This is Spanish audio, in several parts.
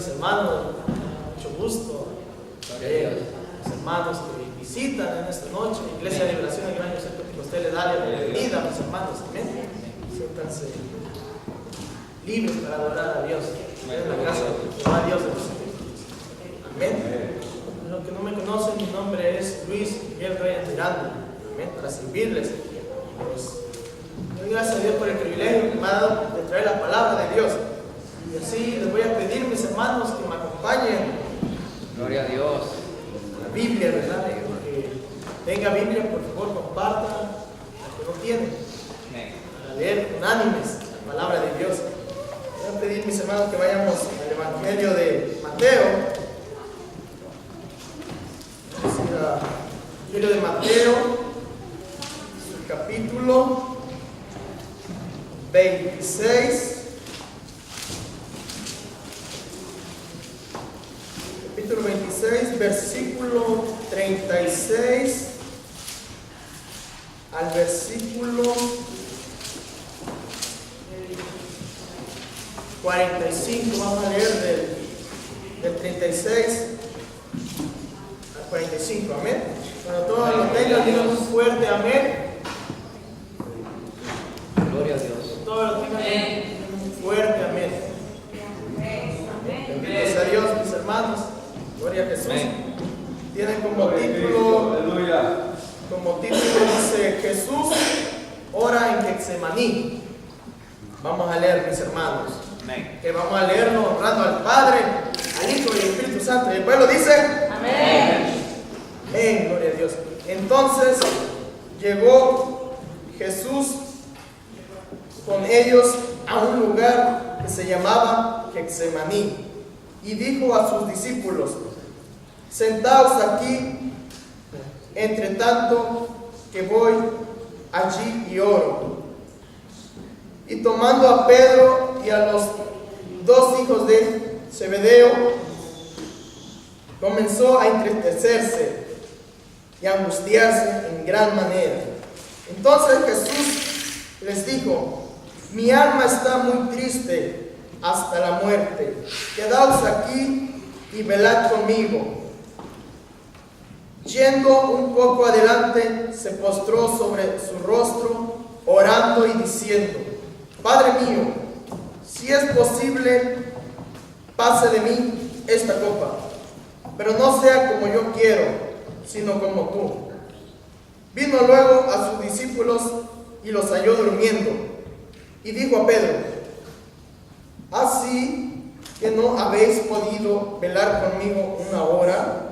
mis hermanos, mucho gusto. Los hermanos que visitan en esta noche, Iglesia de Liberación del Gran Centro Pentecostal, le da la bienvenida a mis hermanos. Amén. Siéntanse libres para adorar a Dios. Es la gracia que va a Dios de los Espíritus. Amén. Los que no me conocen, mi nombre es Luis Miguel Reyes Miranda. Amén. Para servirles. Pues, doy gracias a Dios por el privilegio que me ha dado de traer la palabra de Dios. Y así les voy a pedir, mis hermanos, que me acompañen. Gloria a Dios. La Biblia, ¿verdad? Que tenga Biblia, por favor, compartan la que no tienen. Para leer unánimes la palabra de Dios. Voy a pedir, mis hermanos, que vayamos al Evangelio de Mateo. El Evangelio de Mateo, el capítulo 26. Capítulo 26, versículo 36 al versículo 45. Vamos a leer del 36 al 45. Amén. Cuando todos lo tengan, digan un fuerte amén. Gloria a Dios. Todos lo tengan, un fuerte amén. Bendito sea Dios, mis hermanos. Gloria a Jesús. Amén. Tienen como título, dice Jesús ora en Getsemaní. Vamos a leer, mis hermanos. Amén. Que vamos a leerlo honrando al Padre, al Hijo y al Espíritu Santo. Y el pueblo dice Amén. Amén, gloria a Dios. Entonces llegó Jesús con ellos a un lugar que se llamaba Getsemaní y dijo a sus discípulos: sentaos aquí, entre tanto que voy allí y oro. Y tomando a Pedro y a los dos hijos de Zebedeo, comenzó a entristecerse y a angustiarse en gran manera. Entonces Jesús les dijo: mi alma está muy triste hasta la muerte. Quedaos aquí y velad conmigo. Yendo un poco adelante, se postró sobre su rostro, orando y diciendo: Padre mío, si es posible, pase de mí esta copa, pero no sea como yo quiero, sino como tú. Vino luego a sus discípulos y los halló durmiendo, y dijo a Pedro: ¿así que no habéis podido velar conmigo una hora?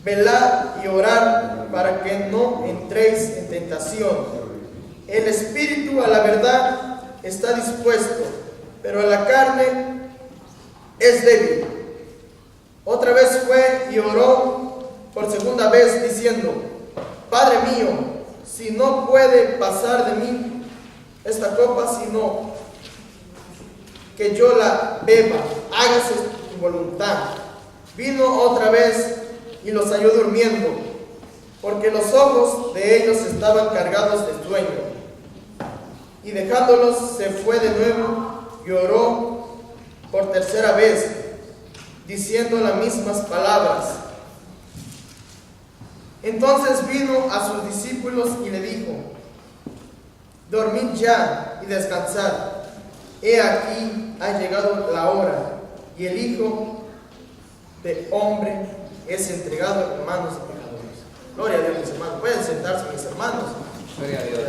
Velad y orad para que no entréis en tentación. El espíritu a la verdad está dispuesto, pero la carne es débil. Otra vez fue y oró por segunda vez diciendo: Padre mío, si no puede pasar de mí esta copa, sino que yo la beba, hágase tu voluntad. Vino otra vez y los halló durmiendo, porque los ojos de ellos estaban cargados de sueño. Y dejándolos se fue de nuevo y oró por tercera vez, diciendo las mismas palabras. Entonces vino a sus discípulos y le dijo: dormid ya y descansad. He aquí ha llegado la hora, y el Hijo del Hombre es entregado en manos de pecadores. Gloria a Dios, mis hermanos. Pueden sentarse, mis hermanos. Gloria a Dios.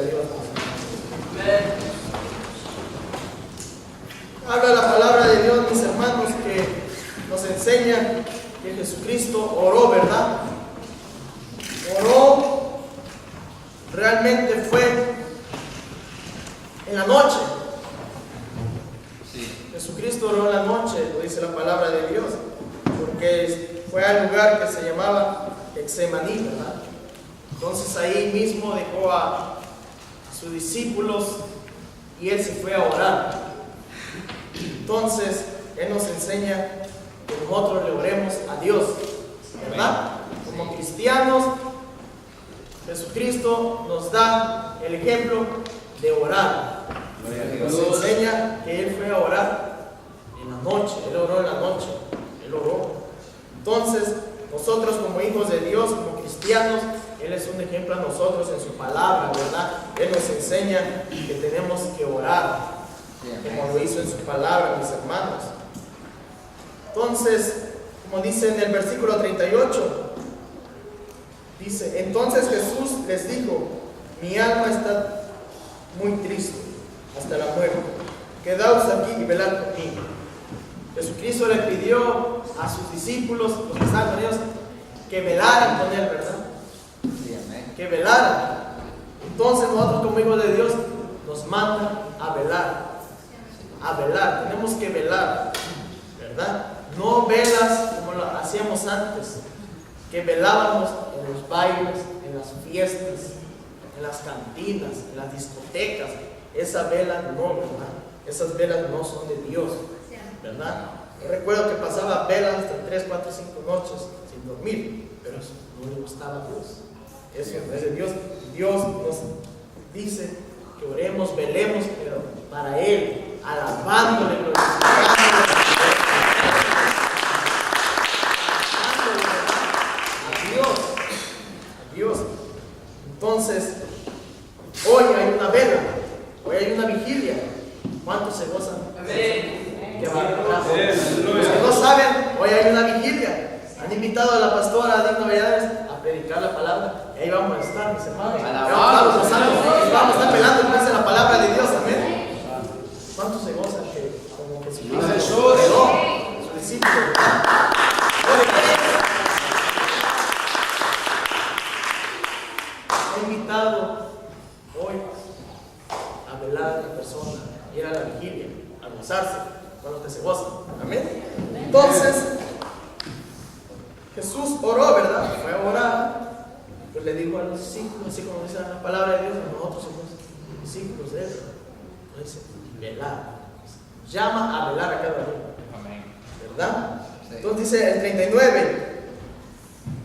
Habla la palabra de Dios, mis hermanos, que nos enseña que Jesucristo oró, ¿verdad? Oró, realmente fue en la noche. Sí. Jesucristo oró en la noche, lo dice la palabra de Dios, porque fue al lugar que se llamaba Getsemaní, ¿verdad? Entonces ahí mismo dejó a sus discípulos y él se fue a orar. Entonces él nos enseña que nosotros le oremos a Dios, ¿verdad? Como cristianos, Jesucristo nos da el ejemplo de orar. Nos enseña que él fue a orar en la noche, él oró en la noche. Entonces, nosotros como hijos de Dios, como cristianos, Él es un ejemplo a nosotros en su palabra, ¿verdad? Él nos enseña que tenemos que orar, como lo hizo en su palabra, mis hermanos. Entonces, como dice en el versículo 38, dice: entonces Jesús les dijo: mi alma está muy triste hasta la muerte, quedaos aquí y velad conmigo. Jesucristo le pidió a sus discípulos, los que estaban con ellos, que velaran con Él, ¿verdad? Que velaran. Entonces nosotros como hijos de Dios nos mandan a velar. A velar, tenemos que velar, ¿verdad? No velas como lo hacíamos antes, que velábamos en los bailes, en las fiestas, en las cantinas, en las discotecas. Esa vela no, ¿verdad? Esas velas no son de Dios, ¿verdad? Yo recuerdo que pasaba velas hasta 3, 4, 5 noches sin dormir, pero eso no le gustaba a Dios. Eso no es de Dios. Dios nos dice que oremos, velemos, pero para Él, alabándole, glorificándole a Dios. Entonces, hoy hay una vela, hoy hay una vigilia. ¿Cuántos se gozan? Amén. Los que no saben, hoy hay una vigilia. Han invitado a la pastora Digno Valladares a predicar la palabra. Y ahí vamos a estar, mis hermanos. Vamos a estar velando como dice la palabra de Dios. Amén. ¿Cuántos se gozan que como Jesucristo veló a sus discípulos? Ha invitado hoy a velar a la persona, ir a la vigilia, a gozarse con los que se gozan. Amén. Entonces, Jesús oró, ¿verdad? Fue a orar. Pues le dijo a los discípulos, así como dice la palabra de Dios, nosotros somos discípulos de Él. Entonces, velar. Llama a velar a cada uno. ¿Verdad? Entonces dice el 39.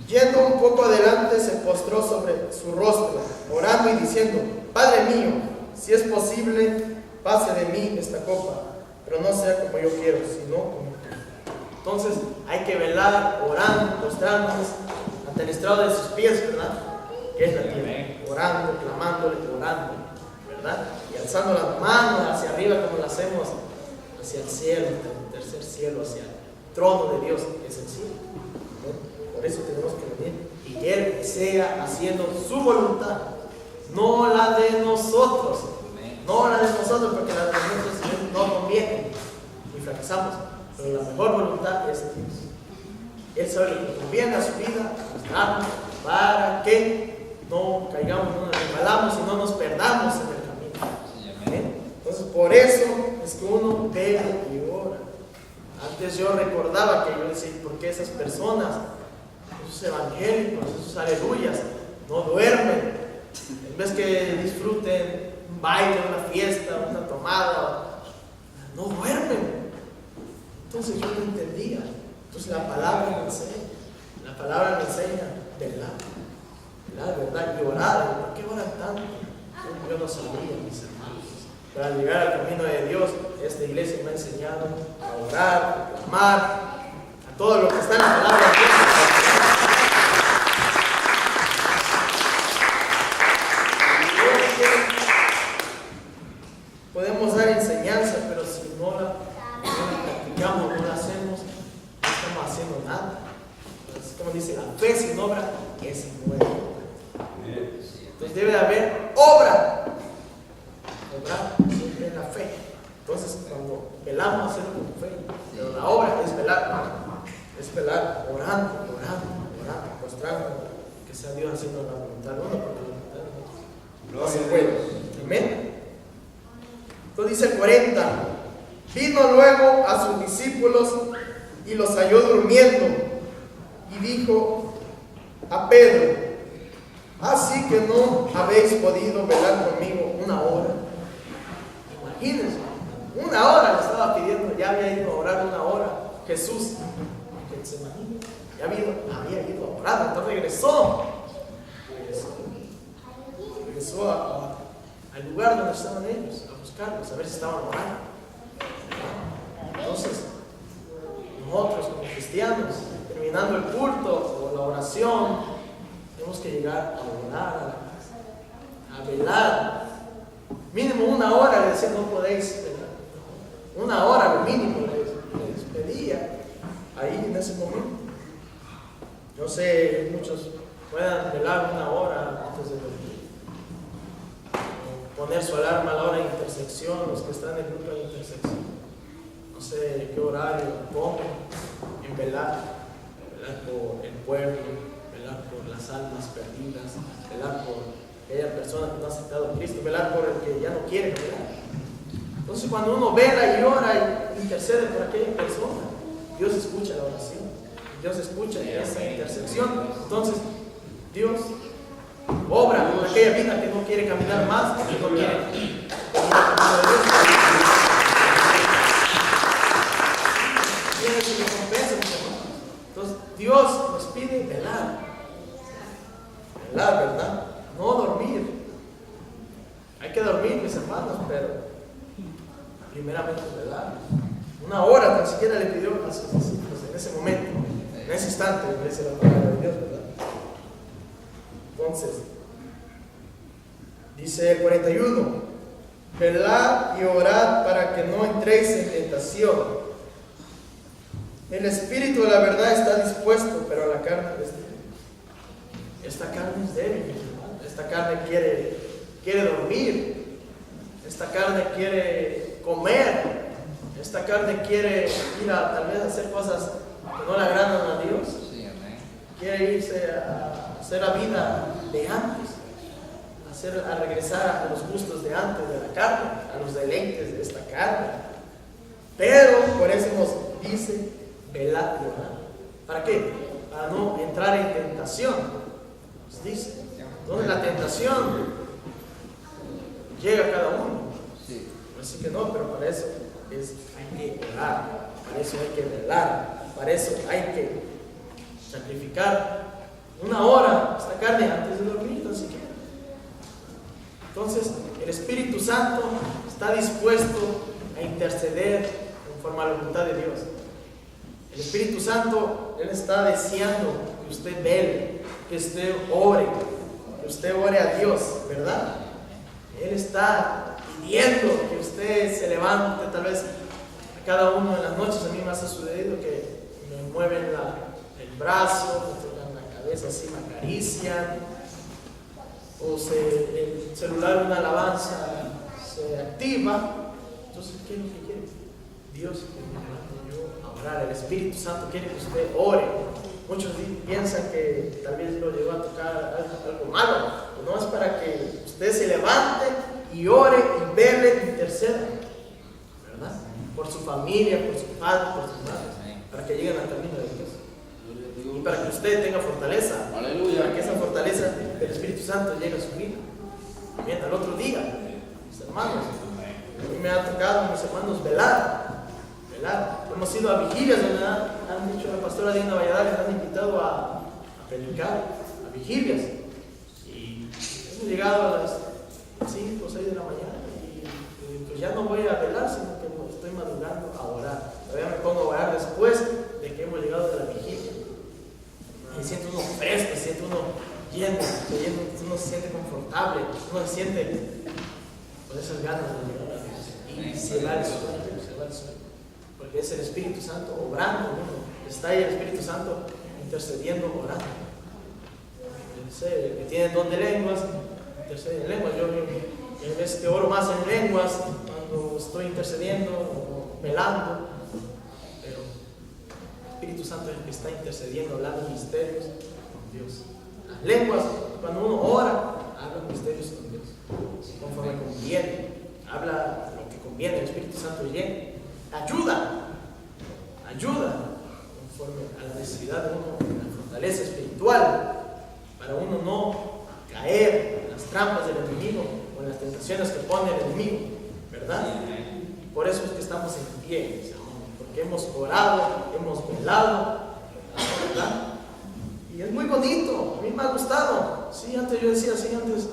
Yendo un poco adelante, se postró sobre su rostro, orando y diciendo: Padre mío, si es posible, pase de mí esta copa, pero no sea como yo quiero, sino como tú. Entonces hay que velar, orando, postrándonos ante el estrado de sus pies, ¿verdad? Que es la tierra, orando, clamándole, orando, ¿verdad? Y alzando las manos hacia arriba como lo hacemos hacia el cielo, el tercer cielo, hacia el trono de Dios, que es el cielo. Por eso tenemos que venir y que Él sea haciendo su voluntad, no la de nosotros, no la de nosotros, porque la de nosotros no conviene y fracasamos, pero la mejor voluntad es de Dios. Él sabe lo que conviene a su vida, mostrarnos para que no caigamos, no nos resbalamos y no nos perdamos en el camino. Entonces, por eso es que uno vela y ora. Antes yo recordaba que yo decía: ¿por qué esas personas, esos evangélicos, esos aleluyas, no duermen? En vez que disfruten un baile, una fiesta, una tomada, no duermen. Entonces yo no entendía. Entonces la palabra me enseña. La palabra me enseña velar, ¿verdad? Y orar. ¿Por qué oran tanto? Yo no sabía, mis hermanos. Para llegar al camino de Dios, esta iglesia me ha enseñado a orar, a clamar, a todo lo que está en la palabra de Dios. Podemos dar enseñanza, pero si no la practicamos, no la hacemos, no estamos haciendo nada. Entonces, como dice, la fe sin obra es muerta. Entonces debe haber obra. Obrar siempre en la fe. Entonces, cuando velamos, hacerlo con fe. Pero la obra es velar, orando, postrando, que sea Dios haciendo la voluntad de uno, porque la voluntad de uno no se puede. Amén. Entonces dice el 40. Vino luego a sus discípulos y los halló durmiendo, y dijo a Pedro: ¿así que no habéis podido velar conmigo una hora? Imagínense, una hora le estaba pidiendo, ya había ido a orar una hora Jesús, que se imagina, ya había ido a orar, entonces regresó al lugar donde estaban ellos, a buscarlos, a ver si estaban orando. Entonces, nosotros como cristianos terminamos terminando el culto o la oración, tenemos que llegar a orar a la casa, a velar. Mínimo 1 hora, le decía, no podéis velar. 1 hora, lo mínimo, les pedía ahí en ese momento. Yo sé, muchos puedan velar 1 hora antes de dormir. Poner su alarma a la hora de intersección, los que están en el grupo de intersección. No sé qué horario pongan en velar por el pueblo, velar por las almas perdidas, velar por aquella persona que no ha aceptado a Cristo, velar por el que ya no quiere velar. Entonces, cuando uno vela y ora y intercede por aquella persona, Dios escucha la oración, Dios escucha esa intersección. Entonces, Dios obra con aquella vida que no quiere caminar más, que no quiere caminar de Dios. Tiene su recompensa, mis hermanos. Entonces, Dios nos pide velar. Velar, ¿verdad? No dormir. Hay que dormir, mis hermanos, pero primeramente velar. 1 hora tan siquiera le pidió a sus discípulos en ese momento, en ese instante, dice la palabra de Dios, ¿verdad? Entonces, dice el 41, velad y orad para que no entréis en tentación. El espíritu de la verdad está dispuesto, pero la carne es débil. Esta carne es débil, mi hermano. Esta carne quiere dormir. Esta carne quiere comer. Esta carne quiere ir a tal vez hacer cosas que no le agradan a Dios. Quiere irse a hacer la vida de antes, a regresar a los gustos de antes de la carne, a los deleites de esta carne. Pero por eso nos dice velad y orad. ¿Para qué? Para no entrar en tentación. Nos dice, donde la tentación llega a cada uno. Así que no, pero para eso hay que orar, para eso hay que velar, para eso hay que sacrificar 1 hora esta carne antes de dormir, tan siquiera. Entonces, el Espíritu Santo está dispuesto a interceder conforme a la voluntad de Dios. El Espíritu Santo, Él está deseando que usted vele, que usted ore a Dios, ¿verdad? Él está pidiendo que usted se levante, tal vez a cada uno de las noches. A mí me ha sucedido que me mueven el brazo, me tocan la cabeza, así me acarician, o el celular de una alabanza se activa. Entonces, ¿qué es lo que quiere? Dios que me levante yo a orar. El Espíritu Santo quiere que usted ore. Muchos piensan que tal vez lo llegó a tocar algo malo, pero no, es para que usted se levante y ore y vele y interceda, ¿verdad? Por su familia, por su padre, por sus madres, para que lleguen al camino de Dios. Y para que usted tenga fortaleza. Aleluya. Para que esa fortaleza del Espíritu Santo llegue a su vida. También al otro día, mis hermanos, a mí me ha tocado, mis hermanos, velar. Hemos ido a vigilias donde han dicho a la pastora Diana Valladares, han invitado a predicar, a vigilias. Y hemos llegado a las 5 o 6 de la mañana y pues ya no voy a velar, sino que estoy madrugando a orar. Todavía me pongo a orar después de que hemos llegado de la vigilia. Y siento uno fresco, siento uno lleno, uno se siente confortable, uno se siente con esas ganas de llegar a Dios. Y se va el sueño. Porque es el Espíritu Santo obrando, ¿no? Está ahí el Espíritu Santo intercediendo, orando. El que tiene don de lenguas, intercede en lenguas. Yo a veces que oro más en lenguas cuando estoy intercediendo o velando, pero el Espíritu Santo es el que está intercediendo, hablando misterios con Dios. Las lenguas, cuando uno ora, habla misterios con Dios, conforme conviene, habla lo que conviene. El Espíritu Santo llena. Ayuda conforme a la necesidad de uno, la fortaleza espiritual, para uno no caer en las trampas del enemigo o en las tentaciones que pone el enemigo, ¿verdad? Por eso es que estamos en pie, porque hemos orado, hemos velado, ¿verdad? Y es muy bonito, a mí me ha gustado. Sí, antes yo decía, sí, antes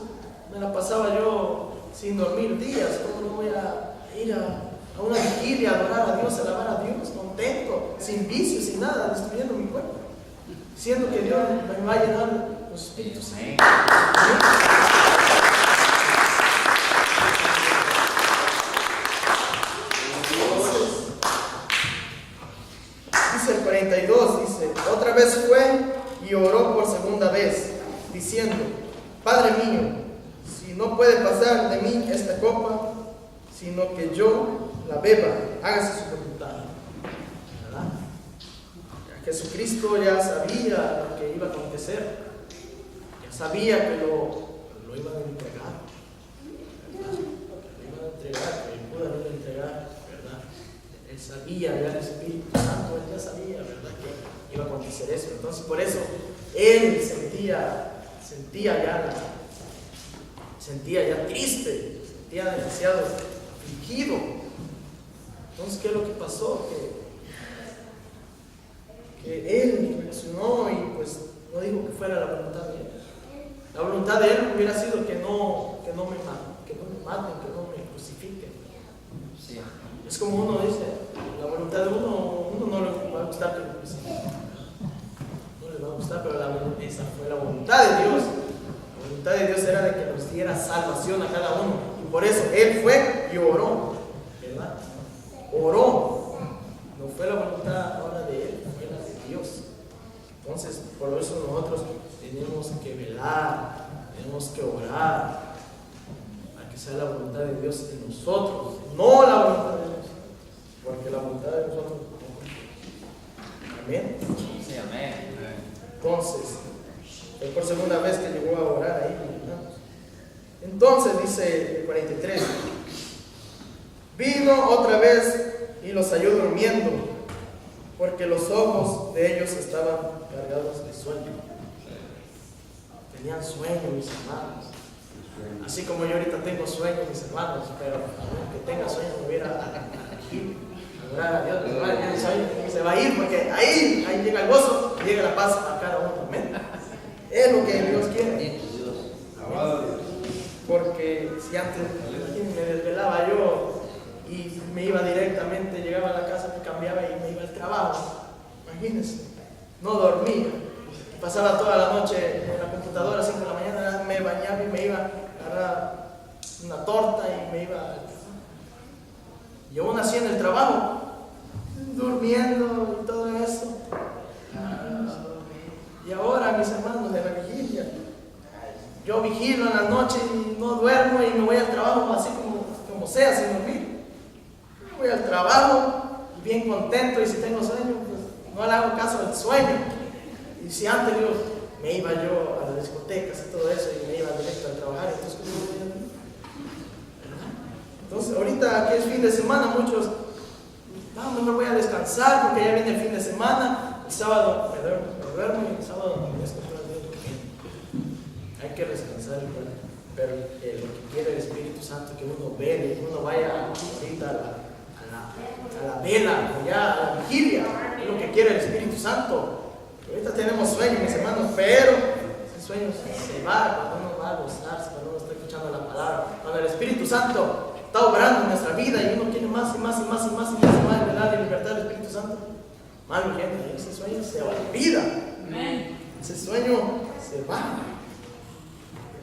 me la pasaba yo sin dormir días. ¿Cómo no voy a ir a una vigilia, adorar a Dios, alabar a Dios, contento, sin vicio, sin nada, destruyendo mi cuerpo? diciendo que Dios me va a llenar los espíritus. ¿Sí? Dice el 42, dice, otra vez fue y oró por segunda vez, diciendo, Padre mío, si no puede pasar de mí esta copa, sino que yo la beba, hágase su voluntad. ¿Verdad? Jesucristo ya sabía lo que iba a acontecer, ya sabía que lo iban a entregar, ¿verdad? Lo iban a entregar, que el Judas lo iba a entregar, ¿verdad? Él sabía, ya el Espíritu Santo, él ya sabía, ¿verdad?, que iba a acontecer eso. Entonces, por eso, él sentía ya triste, sentía demasiado afligido. Entonces, ¿qué es lo que pasó? Que él reaccionó y pues no dijo que fuera la voluntad de él. La voluntad de él hubiera sido que no me maten, que no me crucifiquen. Sí. Es como uno dice, la voluntad de uno no le va a gustar que lo crucifiquen. No le va a gustar, pero esa fue la voluntad de Dios. La voluntad de Dios era de que nos diera salvación a cada uno. Y por eso él fue y oró, ¿verdad? Oró. No fue la voluntad ahora de él, fue la de Dios. Entonces, por eso nosotros tenemos que velar, tenemos que orar a que sea la voluntad de Dios en nosotros, no la voluntad de Dios, porque la voluntad de nosotros. Amén. Sí, amén. Entonces, es por segunda vez que llegó a orar ahí, ¿verdad? Entonces, dice el 43, vino otra vez y los halló durmiendo, porque los ojos de ellos estaban cargados de sueño. Tenían sueño, mis hermanos. Así como yo ahorita tengo sueño, mis hermanos, pero aunque tenga sueño, me voy a ir a orar a Dios. Se va a ir, porque ahí llega el gozo y llega la paz a cada uno. Amén. Es lo que Dios quiere. Porque si antes me desvelaba yo y me iba directamente, llegaba a la casa, me cambiaba y me iba al trabajo. Imagínense, no dormía. Pasaba toda la noche en la computadora, 5 de la mañana, me bañaba y me iba a agarrar una torta y me iba. Y aún así en el trabajo, durmiendo y todo eso. Y ahora, mis hermanos, de la vigilia, yo vigilo en la noche y no duermo y me voy al trabajo así como sea, sin dormir. Me voy al trabajo y bien contento, y si tengo sueño, pues no le hago caso al sueño. Y si antes me iba yo a las discotecas y todo eso y me iba directo a trabajar, entonces ¿cómo voy a dormir? Entonces ahorita que es fin de semana, muchos, no me voy a descansar porque ya viene el fin de semana, el sábado me duermo y el sábado me descanso. Hay que descansar igual, pero lo que quiere el Espíritu Santo, que uno vele, que uno vaya ahorita a la vela, allá a la vigilia, es lo que quiere el Espíritu Santo. Ahorita tenemos sueños, mis hermanos, pero ese sueño se va cuando uno va a gozarse, cuando uno está escuchando la palabra, cuando el Espíritu Santo está obrando en nuestra vida y uno quiere más y más velar y libertad del Espíritu Santo. Más gente, ese sueño se olvida. Ese sueño se va.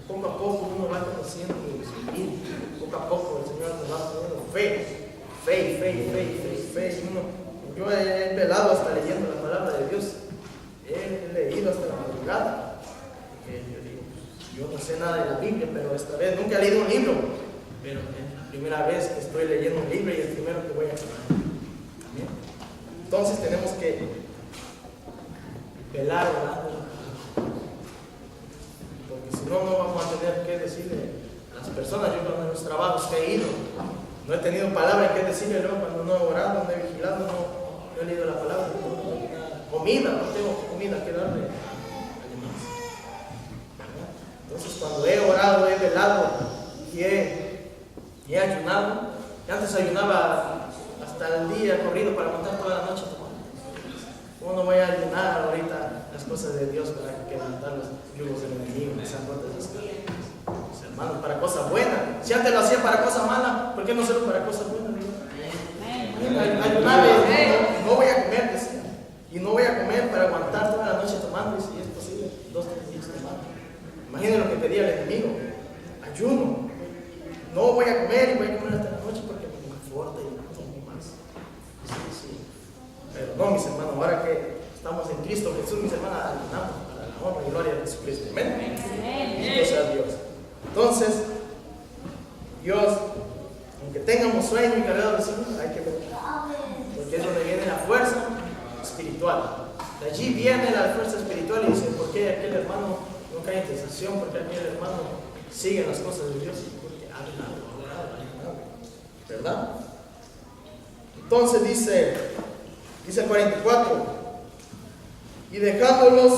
Poco a poco uno va conociendo su vida. Poco a poco el Señor nos va poniendo fe. Yo he velado hasta leyendo la palabra de Dios. He leído hasta la madrugada. Yo no sé nada de la Biblia, pero esta vez nunca he leído un libro. Pero es la primera vez que estoy leyendo un libro y es el primero que voy a tomar. Amén. Entonces tenemos que velar, ¿verdad? Porque si no vamos a tener que decirle a las personas. Yo cuando en los trabajos que he ido, no he tenido palabra que decirle, luego cuando no he orado, no he vigilado, no he leído la palabra, comida, no tengo comida que darle a demás. Entonces cuando he orado, he velado y he ayunado, y antes ayunaba hasta el día corrido para aguantar toda la noche tomando. ¿Cómo no voy a ayunar ahorita las cosas de Dios para quebrantar los yugos del enemigo, que sean fuertes las cosas? Hermanos, para cosas buenas. Si antes lo hacía para cosas malas, ¿por qué no hacerlo para cosas buenas? Ayunar, no voy a comer, decía. Y no voy a comer para aguantar toda la noche tomando. Pero no, mis hermanos, ahora que estamos en Cristo Jesús, mis hermanos, ayunamos para la honra y gloria de Jesucristo. Amén. Bendito sea Dios. Entonces, Dios, aunque tengamos sueño y cargado de sueño, hay que ver. Porque es donde viene la fuerza espiritual. De allí viene la fuerza espiritual y dice, ¿por qué aquel hermano no cae en tentación? ¿Por qué aquel hermano sigue las cosas de Dios? Porque hay nada, ¿verdad? Entonces dice el 44, y dejándolos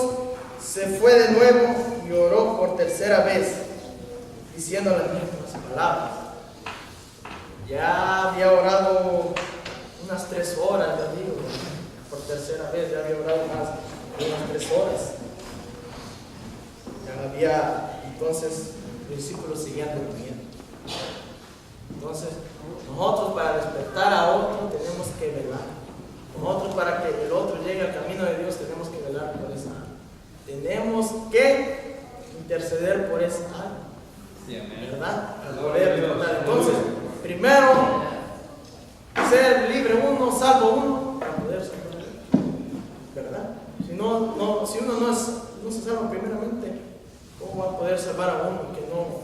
se fue de nuevo y oró por tercera vez, diciendo las mismas palabras. Ya había orado unas 3 horas, ya digo, por tercera vez, ya había orado unas 3 horas. Ya había, entonces, los discípulos seguían durmiendo. Entonces, nosotros para despertar a otro tenemos que velar. Nosotros para que el otro llegue al camino de Dios tenemos que velar por esa alma. Tenemos que interceder por esa alma. ¿Verdad? Para poder despertar. Entonces, primero, ser libre uno, salvo uno, para poder salvar. ¿Verdad? Si uno no se salva primeramente, ¿cómo va a poder salvar a uno que no?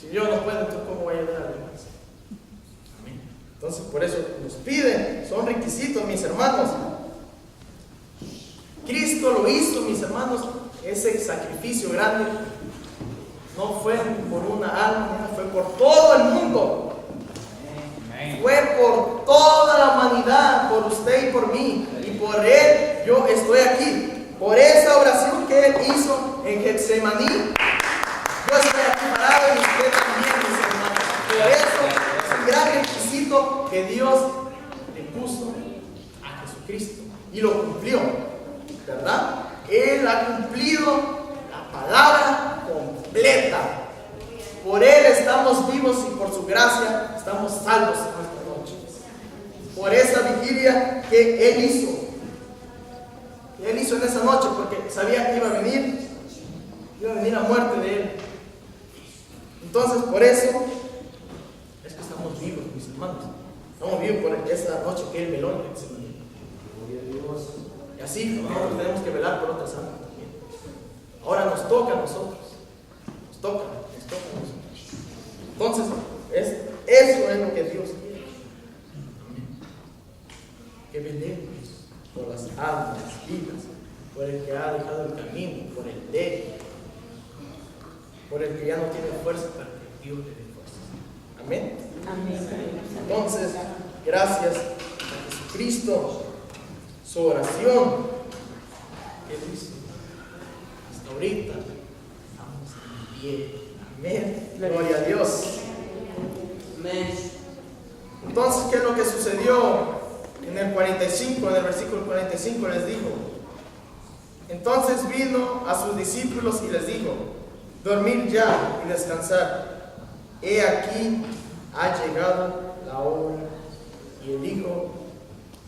Si yo no puedo, entonces ¿cómo voy a ayudar a los demás? Amén. Entonces por eso nos piden, son requisitos, mis hermanos. Cristo lo hizo, mis hermanos, ese sacrificio grande. No fue por una alma, fue por todo el mundo. Fue por toda la humanidad, por usted y por mí. Y por Él yo estoy aquí. Por esa oración que Él hizo en Getsemaní, yo estoy aquí parado y usted también, mis hermanos. Por eso es un gran requisito que Dios le puso a Jesucristo. Y lo cumplió, ¿verdad? Él ha cumplido la palabra completa. Por Él estamos vivos y por su gracia estamos salvos en esta noche. Por esa vigilia que Él hizo. Que Él hizo en esa noche porque sabía que iba a venir la muerte de Él. Entonces por eso es que estamos vivos, mis hermanos. Estamos vivos por esa noche que Él veló en Getsemaní. Y así nosotros tenemos que velar por otras almas también. Ahora nos toca a nosotros. Nos toca a nosotros. Entonces, eso es lo que Dios quiere. Que velemos por las almas vivas, por el que ha dejado el camino, por el débil, por el que ya no tiene fuerza para que Dios le dé fuerza. Amén. Amén. Entonces, gracias a Jesucristo, su oración, que dice, hasta ahorita estamos en pie. Amén. Gloria a Dios. Amén. Entonces, ¿qué es lo que sucedió en el 45? En el versículo 45 les dijo: entonces vino a sus discípulos y les dijo: dormid ya y descansar. He aquí ha llegado la hora y el Hijo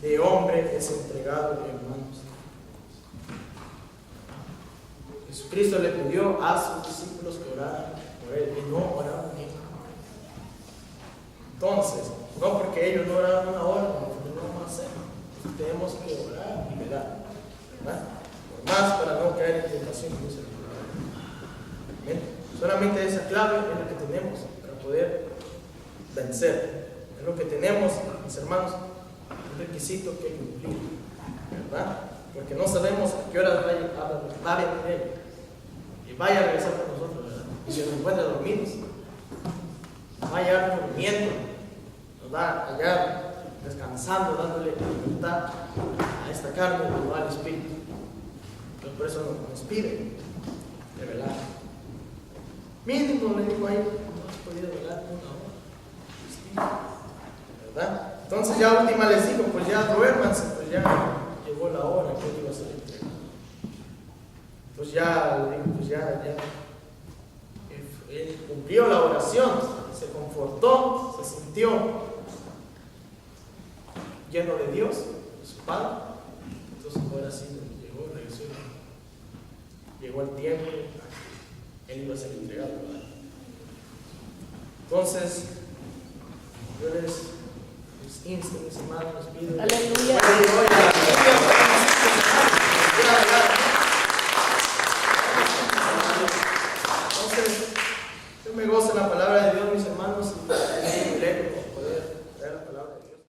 de Hombre es entregado en manos. Jesucristo le pidió a sus discípulos que oraran por Él y no oraron ni una hora. Entonces, no porque ellos no oraron una hora, no vamos a hacer. Tenemos que orar y velar, ¿verdad? Por más para no caer en tentación. ¿Bien? Solamente esa clave es la que tenemos para poder vencer. Es lo que tenemos, mis hermanos, un requisito que cumplir, ¿verdad? Porque no sabemos a qué hora va a venir Él y vaya a regresar con nosotros, ¿verdad? Y si nos encuentra dormidos, va a llegar durmiendo, nos va a hallar descansando, dándole libertad a esta carne y no al espíritu. Entonces por eso nos pide de velar. Mínimo le digo ahí, no has podido velar una hora, ¿verdad? Entonces ya última les digo, pues ya duérmanse, pues ya llegó la hora que Él iba a ser entregado. Entonces ya le digo, pues ya Él cumplió la oración, se confortó, se sintió lleno de Dios, de su Padre. Entonces ahora sí regresó, llegó el tiempo, Él iba a ser entregado, ¿verdad? Entonces yo les insto, mis hermanos, les pido Aleluya.